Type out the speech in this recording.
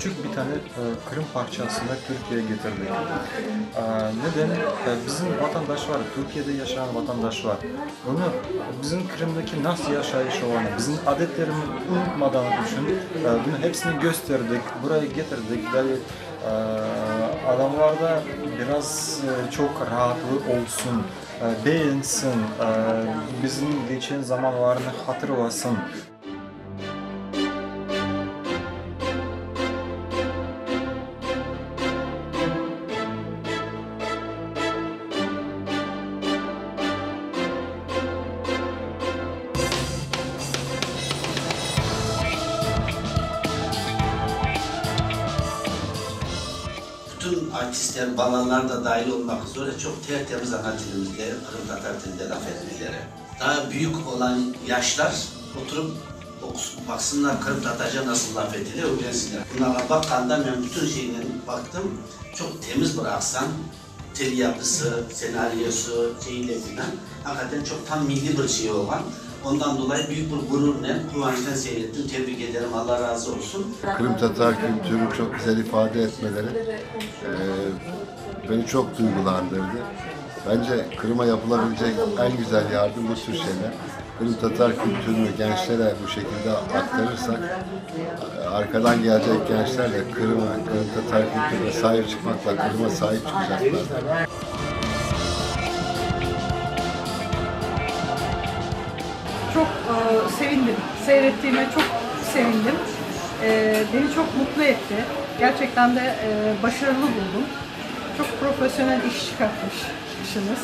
küçük bir tane Kırım parçasını Türkiye'ye getirdik. Neden? Bizim vatandaş var, Türkiye'de yaşayan vatandaş var. Onu bizim Kırım'daki nasıl yaşayış olan, bizim adetlerimizi unutmadan için bunu hepsini gösterdik, buraya getirdik. Yani, adamlarda biraz çok rahatlığı olsun, beğensin, bizim geçen zamanlarını hatırlasın. Bütün artistler, balanlar da dahil olmak üzere çok tertemiz ana dilimizde, Kırım Tatar dilinde laf etmeleri. Daha büyük olan yaşlar oturup baksınlar Kırım Tatarca nasıl laf edilir, öğrensinler. Bunlara bakkanda ben bütün şeyine baktım, çok temiz bir aksan, tel yapısı, senaryosu, şeyle filan. Hakikaten çok tam milli bir şey olan. Ondan dolayı büyük bir gururla, kıvançla seyrettim. Tebrik ederim, Allah razı olsun. Kırım Tatar kültürünü çok güzel ifade etmeleri beni çok duygulandırdı. Bence Kırım'a yapılabilecek en güzel yardım bu tür şeyler. Kırım Tatar kültürünü gençlere bu şekilde aktarırsak, arkadan gelecek gençler de Kırım Tatar kültürüne sahip çıkmakla Kırım'a sahip çıkacaklar. Çok sevindim. Seyrettiğime çok sevindim. Beni çok mutlu etti. Gerçekten de başarılı buldum. Çok profesyonel iş çıkartmışsınız.